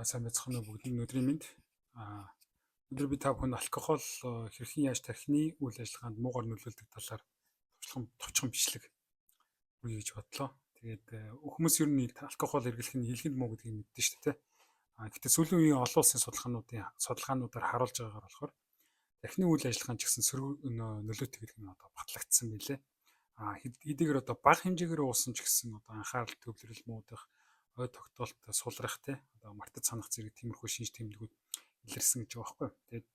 Сайн байцгаана уу бүгд. Өнөөдрийн мэнд. Өнөөдөр би та бүхэнд алкохол хэрхэн яаж тархины үйл ажиллагаанд муугар нөлөөлдөг талаар товчхон бичлэг өгье гэж бодлоо. Тэгээд хүмүүс ер нь алкохол эргэлэх нь элгэнд муу гэдгийг мэддэг шүү дээ. Гэхдээ сүүлийн үеийн олон улсын судалгаануудаар харуулж байгаагаар болохоор тархины үйл ажиллагаанд ч гэсэн нөлөөтэй гэдэг нь одоо батлагдсан билээ. Хэдийгээр одоо бага хэмжээгээр уусан ч гэсэн одоо анхаарал төвлөрөл муудах, ой тогтоолт сулрах одоо мартаж санах зэрэг тиймэрхүү шинж тэмдгүүд илэрсэн гэж байгаа байхгүй. Тэгээд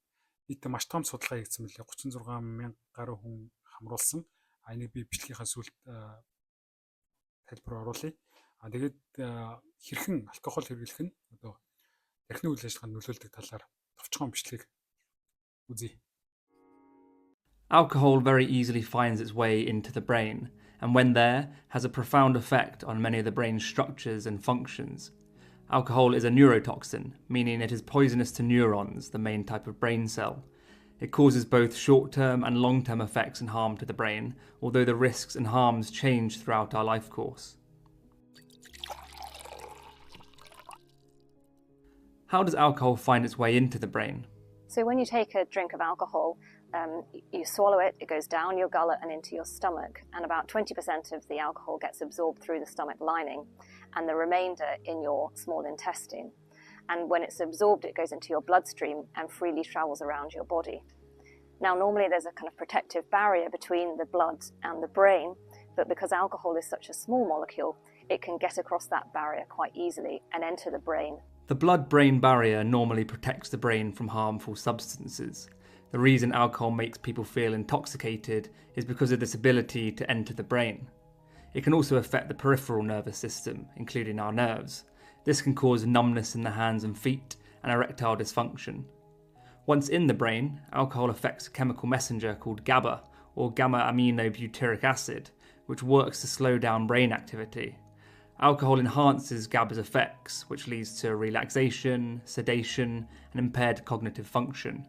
нийт маш том судалгаа хийгдсэн мөлий 36,000 гаруй хүн хамруулсан. Энийг би бичлэгийнхаа сүүлд тайлбар оруулъя. Тэгээд хэрхэн алкохол хэрэглэх нь одоо тархины үйл ажиллагаанд нөлөөлдөг талаар товчхон бичлэг үзье. Alcohol very easily finds its way into the brain, and when there, has a profound effect on many of the brain's structures and functions. Alcohol is a neurotoxin, meaning it is poisonous to neurons, the main type of brain cell. It causes both short-term and long-term effects and harm to the brain, although the risks and harms change throughout our life course. How does alcohol find its way into the brain? So when you take a drink of alcohol, you swallow it, it goes down your gullet and into your stomach, and about 20% of the alcohol gets absorbed through the stomach lining and the remainder in your small intestine. And when it's absorbed, it goes into your bloodstream and freely travels around your body. Now, normally there's a kind of protective barrier between the blood and the brain, but because alcohol is such a small molecule, it can get across that barrier quite easily and enter the brain. The blood-brain barrier normally protects the brain from harmful substances. The reason alcohol makes people feel intoxicated is because of this ability to enter the brain. It can also affect the peripheral nervous system, including our nerves. This can cause numbness in the hands and feet and erectile dysfunction. Once in the brain, alcohol affects a chemical messenger called GABA, or gamma-aminobutyric acid, which works to slow down brain activity. Alcohol enhances GABA's effects, which leads to relaxation, sedation, and impaired cognitive function.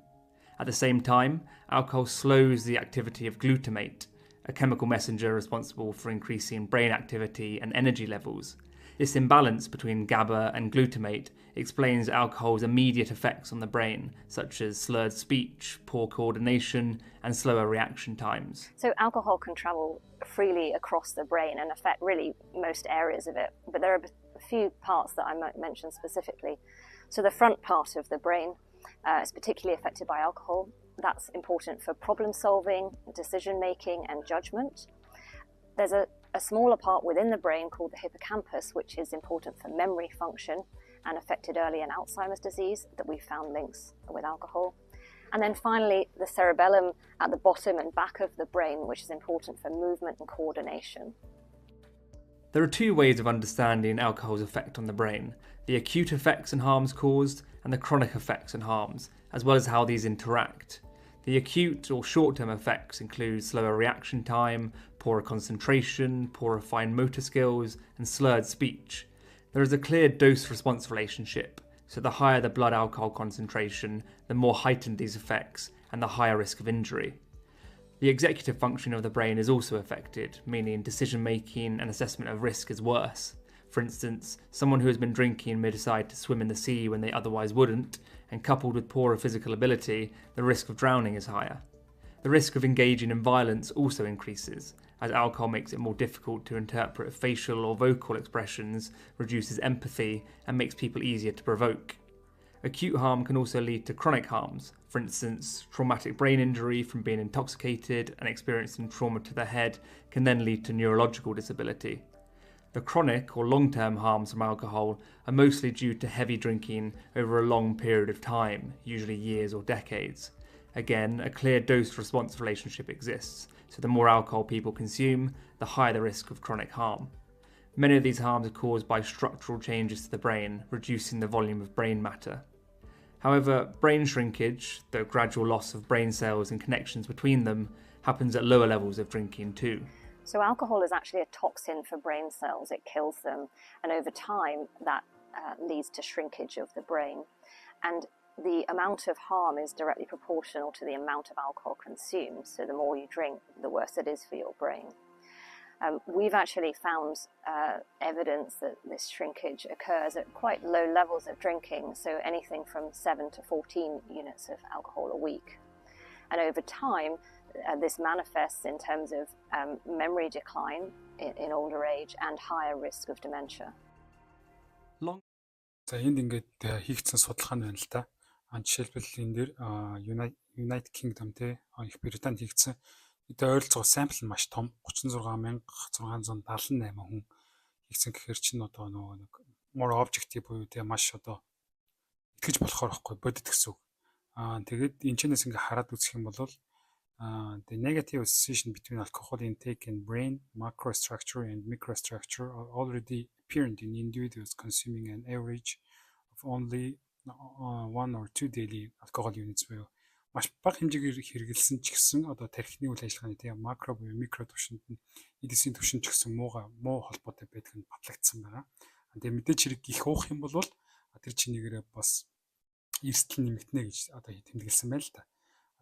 At the same time, alcohol slows the activity of glutamate, a chemical messenger responsible for increasing brain activity and energy levels. This imbalance between GABA and glutamate explains alcohol's immediate effects on the brain, such as slurred speech, poor coordination, and slower reaction times. So alcohol can travel freely across the brain and affect really most areas of it, but there are a few parts that I might mention specifically. So the front part of the brain is particularly affected by alcohol. That's important for problem solving, decision making, and judgment. There's a smaller part within the brain called the hippocampus, which is important for memory function and affected early in Alzheimer's disease that we found links with alcohol. And then finally, the cerebellum at the bottom and back of the brain, which is important for movement and coordination. There are two ways of understanding alcohol's effect on the brain: the acute effects and harms caused, and the chronic effects and harms, as well as how these interact. The acute or short-term effects include slower reaction time, poorer concentration, poorer fine motor skills, and slurred speech. There is a clear dose-response relationship, so the higher the blood alcohol concentration, the more heightened these effects, and the higher risk of injury. The executive function of the brain is also affected, meaning decision-making and assessment of risk is worse. For instance, someone who has been drinking may decide to swim in the sea when they otherwise wouldn't, and coupled with poorer physical ability, the risk of drowning is higher. The risk of engaging in violence also increases, as alcohol makes it more difficult to interpret facial or vocal expressions, reduces empathy, and makes people easier to provoke. Acute harm can also lead to chronic harms. For instance, traumatic brain injury from being intoxicated and experiencing trauma to the head can then lead to neurological disability. The chronic or long-term harms from alcohol are mostly due to heavy drinking over a long period of time, usually years or decades. Again, a clear dose-response relationship exists, so the more alcohol people consume, the higher the risk of chronic harm. Many of these harms are caused by structural changes to the brain, reducing the volume of brain matter. However, brain shrinkage, the gradual loss of brain cells and connections between them, happens at lower levels of drinking too. So alcohol is actually a toxin for brain cells. It kills them, and over time that leads to shrinkage of the brain. And the amount of harm is directly proportional to the amount of alcohol consumed. So the more you drink, the worse it is for your brain. We've actually found evidence that this shrinkage occurs at quite low levels of drinking, so anything from 7 to 14 units of alcohol a week. And over time, this manifests in terms of memory decline in older age and higher risk of dementia. За энд ингээд хийгдсэн судалгаа нь байна л да. Жишээлбэл энэ дээр United Kingdom те Их Британд хийгдсэн ойролцоогоо сампл нь маш том 36678 хүн хийгдсэн гэхээр чинь одоо нөгөө нэг more objective буюу те маш одоо итгэж болохоор ихгүй бодит гэсэн үг. Тэгээд энэ чэнэс ингээ хараад үзэх юм бол the negative association between alcohol intake and brain macrostructure and microstructure are already apparent in individuals consuming an average of only 1 or 2 daily alcohol units буюу маш бага хэмжээгээр хэрэгэлсэн ч гэсэн одоо тархины үйл ажиллагааны тийм макро буюу микро түвшинд нь эдийн түвшинд ч гэсэн муу холбоотой байдаг нь батлагдсан байна. Тэгээ мэдээж хэрэг их уух юм бол тэр чинийгээрээ бас эрсдэл нэмэгдэнэ гэж одоо тэмдэглэсэн байна л да.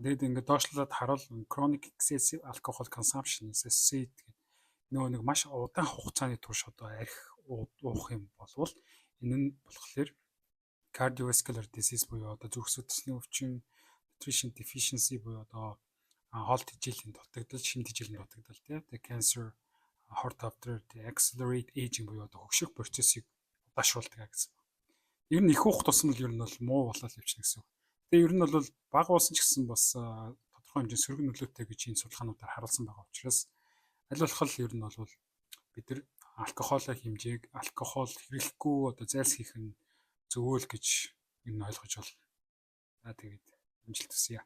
Тэгээд ингээд доошлуулад харуул chronic excessive alcohol consumption is associated нөгөө нэг маш удаан хугацааны турш одоо арх уух юм болвол энэ нь болохоор cardiovascular disease буюу одоо зүрх судасны өвчин, nutrition deficiency буюу одоо хоол тэжээлийн дутагдал, шин тэжээлийн дутагдал тийм cancer, heart failure, accelerate aging буюу одоо хөгших процессыг удаашруулдаг гэсэн. Ер нь их уух тусам л ер нь бол муу болол явчихна гэсэн үг. Тэгээ ер нь бол бага уусан ч гэсэн бас тодорхой хэмжээний сөрөг нөлөөтэй гэж энэ судалгаануудаар харуулсан байгаа учраас аль болох ер нь бол бид нар алкохолын хэмжээг алкохол хэрэглэхгүй одоо зайлсхийх нь зөвөөл гэж энэ ойлгож байна. Тэгээд амжилт хүсье.